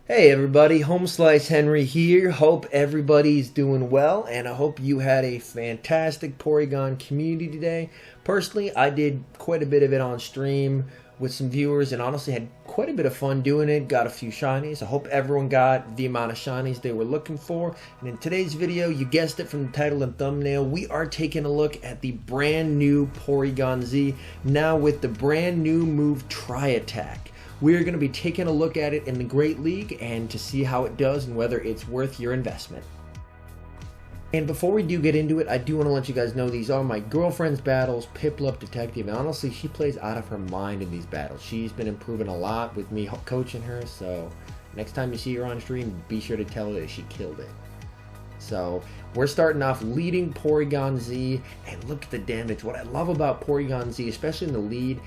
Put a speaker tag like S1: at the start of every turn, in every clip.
S1: Hey everybody, Home Slice Henry here. Hope everybody's doing well, and I hope you had a fantastic Porygon community today. Personally, I did quite a bit of it on stream with some viewers, and honestly had quite a bit of fun doing it. Got a few shinies. I hope everyone got the amount of shinies they were looking for. And in today's video, you guessed it from the title and thumbnail, we are taking a look at the brand new Porygon Z, now with the brand new move Tri Attack. We're going to be taking a look at it in the Great League and to see how it does and whether it's worth your investment. And before we do get into it, I do want to let you guys know these are my girlfriend's battles, Piplup Detective, and honestly, she plays out of her mind in these battles. She's been improving a lot with me coaching her, so next time you see her on stream, be sure to tell her that she killed it. So we're starting off leading Porygon Z, and look at the damage. What I love about Porygon Z, especially in the lead,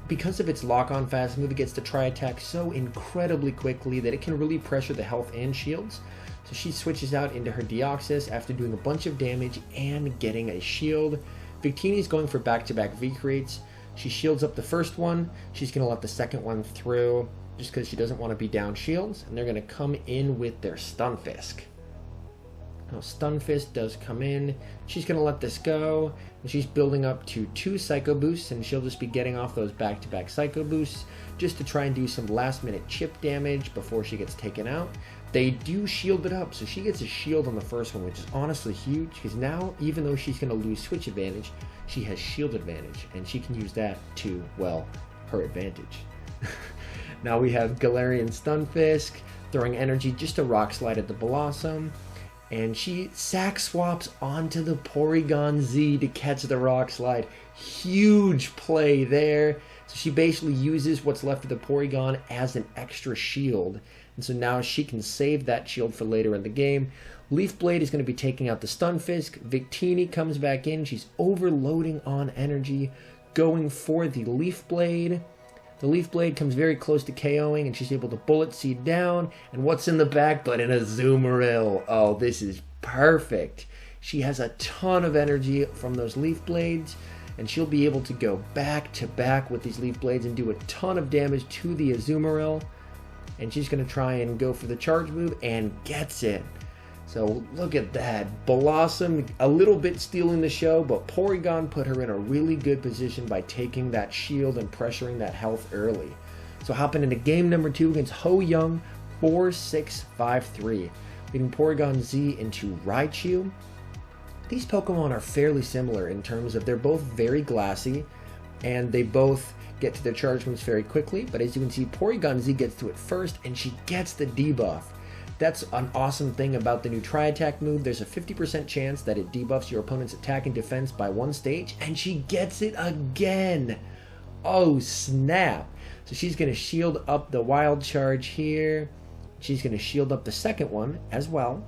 S1: because of its lock-on fast move, it gets to Tri Attack so incredibly quickly that it can really pressure the health and shields. So she switches out into her Deoxys after doing a bunch of damage and getting a shield. Victini's going for back-to-back V-Creates. She shields up the first one. She's going to let the second one through just because she doesn't want to be down shields. And they're going to come in with their Stunfisk. Now Stunfist does come in. She's going to let this go. And she's building up to 2 Psycho Boosts, and she'll just be getting off those back-to-back Psycho Boosts just to try and do some last-minute chip damage before she gets taken out. They do shield it up, so she gets a shield on the first one, which is honestly huge, because now, even though she's going to lose switch advantage, she has shield advantage, and she can use that to, well, her advantage. Now we have Galarian Stunfisk throwing energy just to Rock Slide at the Blossom. And she sack swaps onto the Porygon Z to catch the Rock Slide. Huge play there. So she basically uses what's left of the Porygon as an extra shield. And so now she can save that shield for later in the game. Leaf Blade is going to be taking out the Stunfisk. Victini comes back in. She's overloading on energy, going for the Leaf Blade. The Leaf Blade comes very close to KOing, and she's able to Bullet Seed down. And what's in the back but an Azumarill? Oh, this is perfect. She has a ton of energy from those Leaf Blades, and she'll be able to go back to back with these Leaf Blades and do a ton of damage to the Azumarill. And she's going to try and go for the charge move and gets it. So look at that. Blossom a little bit stealing the show, but Porygon put her in a really good position by taking that shield and pressuring that health early. So hopping into game number 2 against Ho Young, 4-6-5-3. Leading Porygon Z into Raichu. These Pokemon are fairly similar in terms of they're both very glassy, and they both get to their charge moves very quickly, but as you can see, Porygon Z gets to it first, and she gets the debuff. That's an awesome thing about the new Tri Attack move. There's a 50% chance that it debuffs your opponent's attack and defense by 1 stage, and she gets it again. Oh, snap. So she's going to shield up the Wild Charge here. She's going to shield up the second one as well.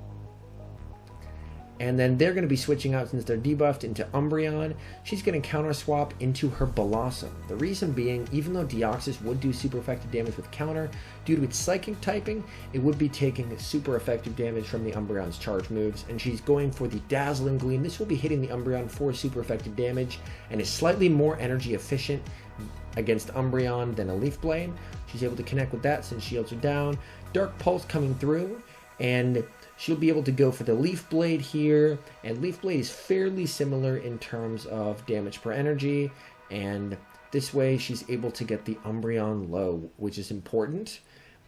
S1: And then they're going to be switching out, since they're debuffed, into Umbreon. She's going to counter swap into her Blossom. The reason being, even though Deoxys would do super effective damage with counter, due to its psychic typing, it would be taking super effective damage from the Umbreon's charge moves. And she's going for the Dazzling Gleam. This will be hitting the Umbreon for super effective damage and is slightly more energy efficient against Umbreon than a Leaf Blade. She's able to connect with that since shields are down. Dark Pulse coming through, and she'll be able to go for the Leaf Blade here, and Leaf Blade is fairly similar in terms of damage per energy, and this way she's able to get the Umbreon low, which is important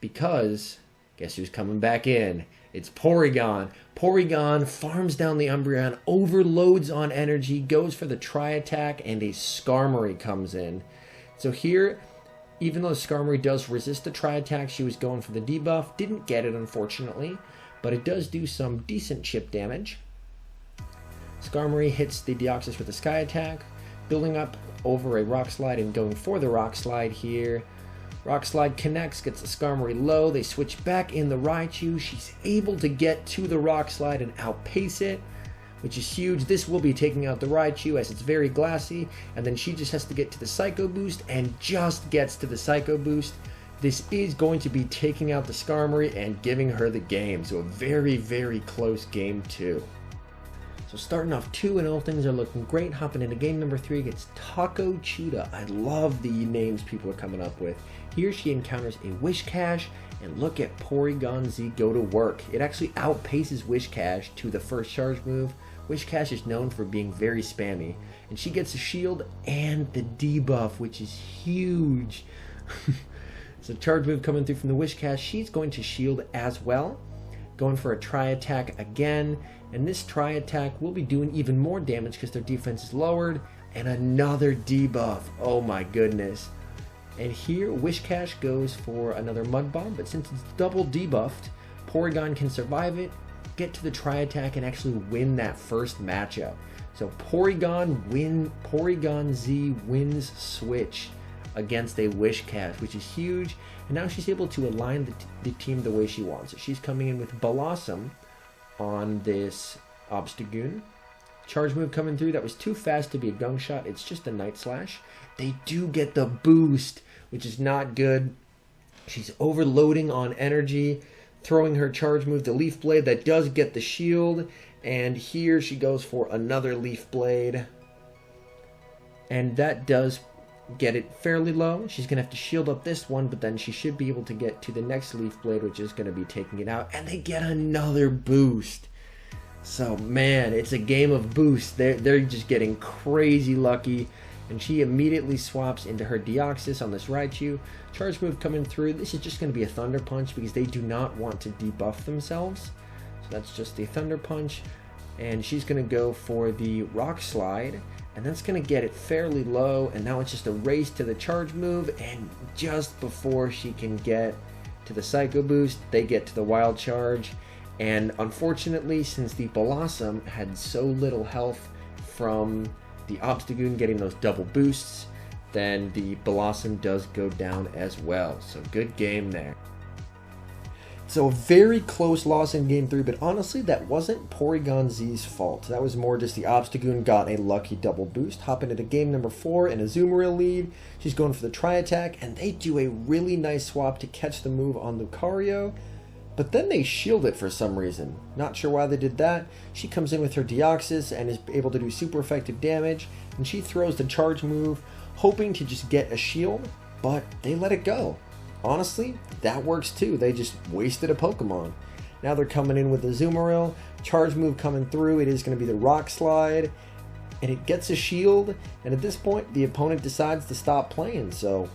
S1: because guess who's coming back in? It's Porygon. Porygon farms down the Umbreon, overloads on energy, goes for the Tri Attack, and a Skarmory comes in. So here, even though Skarmory does resist the Tri Attack, she was going for the debuff, didn't get it unfortunately, but it does do some decent chip damage. Skarmory hits the Deoxys with a Sky Attack, building up over a Rock Slide and going for the Rock Slide here. Rock Slide connects, gets the Skarmory low. They switch back in the Raichu. She's able to get to the Rock Slide and outpace it, which is huge. This will be taking out the Raichu as it's very glassy, and then she just has to get to the Psycho Boost and just gets to the Psycho Boost. This is going to be taking out the Skarmory and giving her the game. So a very, very close game 2. So starting off 2-0, things are looking great. Hopping into game number 3 against Taco Cheetah. I love the names people are coming up with. Here she encounters a Wishcash And look at Porygon Z go to work. It actually outpaces Wishcash to the first charge move. Wishcash is known for being very spammy. And she gets a shield and the debuff, which is huge. So charge move coming through from the Wishcash. She's going to shield as well. Going for a Tri Attack again. And this Tri Attack will be doing even more damage because their defense is lowered. And another debuff. Oh my goodness. And here Wishcash goes for another Mud Bomb. But since it's double debuffed, Porygon can survive it, get to the Tri Attack, and actually win that first matchup. So Porygon Z wins Switch against a Wishcash, which is huge. And now she's able to align the team the way she wants. So she's coming in with Blossom on this Obstagoon. Charge move coming through. That was too fast to be a Gunk Shot. It's just a Night Slash. They do get the boost, which is not good. She's overloading on energy, throwing her charge move, the Leaf Blade. That does get the shield. And here she goes for another Leaf Blade. And that does get it fairly low. She's going to have to shield up this one, but then she should be able to get to the next Leaf Blade, which is going to be taking it out. And they get another boost. So, man, it's a game of boosts. They're just getting crazy lucky. And she immediately swaps into her Deoxys on this Raichu. Charge move coming through. This is just going to be a Thunder Punch because they do not want to debuff themselves. So that's just the Thunder Punch. And she's going to go for the Rock Slide. And that's going to get it fairly low. And now it's just a race to the charge move. And just before she can get to the Psycho Boost, they get to the Wild Charge. And unfortunately, since the Blossom had so little health from the Obstagoon getting those double boosts, then the Blossom does go down as well. So good game there. So a very close loss in game 3, but honestly that wasn't Porygon Z's fault. That was more just the Obstagoon got a lucky double boost. Hopping into game number 4 in a Azumarill lead. She's going for the Tri Attack, and they do a really nice swap to catch the move on Lucario. But then they shield it for some reason. Not sure why they did that. She comes in with her Deoxys and is able to do super effective damage. And she throws the charge move, hoping to just get a shield, but they let it go. Honestly, that works too. They just wasted a Pokemon. Now they're coming in with the Azumarill. Charge move coming through. It is going to be the Rock Slide. And it gets a shield. And at this point, the opponent decides to stop playing. So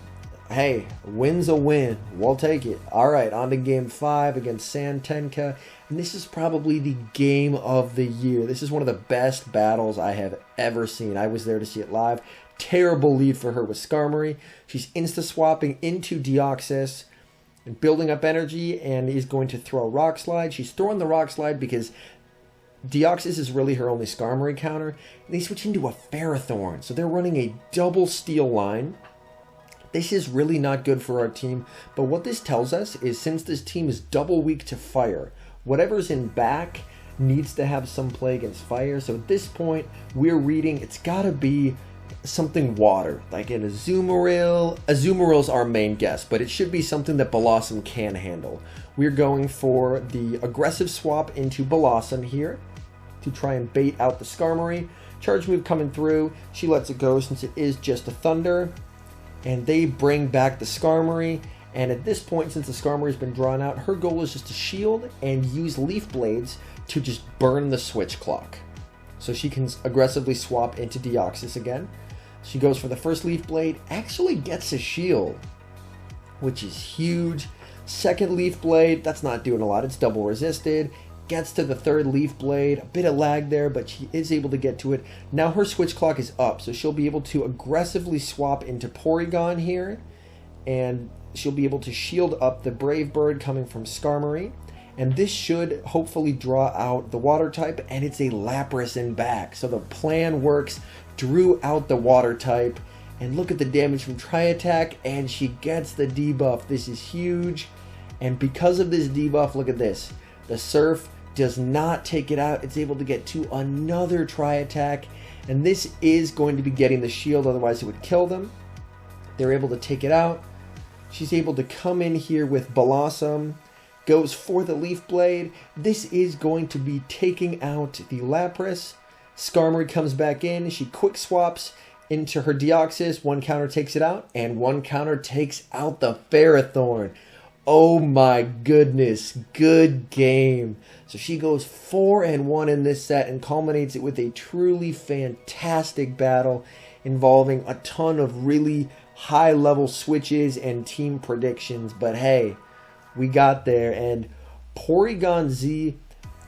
S1: hey, win's a win. We'll take it. All right, on to game 5 against Santenka. And this is probably the game of the year. This is one of the best battles I have ever seen. I was there to see it live. Terrible lead for her with Skarmory. She's insta-swapping into Deoxys and building up energy, and is going to throw a Rock Slide. She's throwing the Rock Slide because Deoxys is really her only Skarmory counter. And they switch into a Ferrothorn. So they're running a double Steel line. This is really not good for our team, but what this tells us is since this team is double weak to fire, whatever's in back needs to have some play against fire. So at this point, we're reading it's got to be something water, like an Azumarill. Azumarill's our main guess, but it should be something that Blossom can handle. We're going for the aggressive swap into Blossom here to try and bait out the Skarmory. Charge move coming through. She lets it go since it is just a Thunder. And they bring back the Skarmory. And at this point, since the Skarmory's been drawn out, her goal is just to shield and use Leaf Blades to just burn the switch clock. So she can aggressively swap into Deoxys again. She goes for the first Leaf Blade, actually gets a shield, which is huge. Second Leaf Blade, that's not doing a lot, it's double resisted. Gets to the third Leaf Blade, a bit of lag there, but she is able to get to it. Now her switch clock is up, so she'll be able to aggressively swap into Porygon here, and she'll be able to shield up the Brave Bird coming from Skarmory. And this should hopefully draw out the water type, and it's a Lapras in back. So the plan works, drew out the water type, and look at the damage from Tri Attack, and she gets the debuff. This is huge, and because of this debuff, look at this. The Surf does not take it out. It's able to get to another Tri Attack, and this is going to be getting the shield, otherwise it would kill them. They're able to take it out. She's able to come in here with Blossom, goes for the Leaf Blade. This is going to be taking out the Lapras. Skarmory comes back in. She quick swaps into her Deoxys. One counter takes it out, and one counter takes out the Ferrothorn. Oh my goodness, good game. So she goes 4-1 in this set and culminates it with a truly fantastic battle involving a ton of really high level switches and team predictions. But hey, we got there, and Porygon Z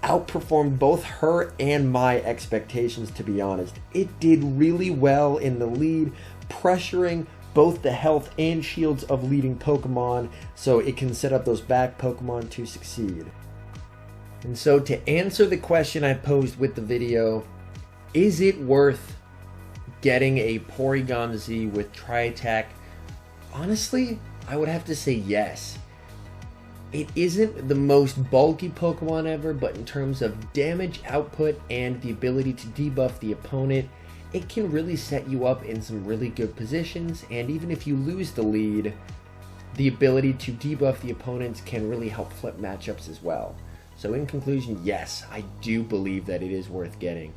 S1: outperformed both her and my expectations, to be honest. It did really well in the lead, pressuring both the health and shields of leading Pokemon, so it can set up those back Pokemon to succeed. And so to answer the question I posed with the video, is it worth getting a Porygon Z with Tri Attack? Honestly, I would have to say yes. It isn't the most bulky Pokemon ever, but in terms of damage output and the ability to debuff the opponent, it can really set you up in some really good positions, and even if you lose the lead, the ability to debuff the opponents can really help flip matchups as well. So in conclusion, yes, I do believe that it is worth getting.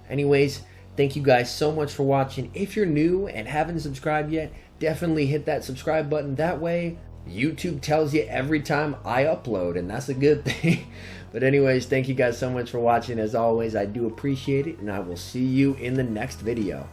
S1: Anyways, thank you guys so much for watching. If you're new and haven't subscribed yet, definitely hit that subscribe button. That way, YouTube tells you every time I upload, and that's a good thing. But anyways, thank you guys so much for watching. As always, I do appreciate it, and I will see you in the next video.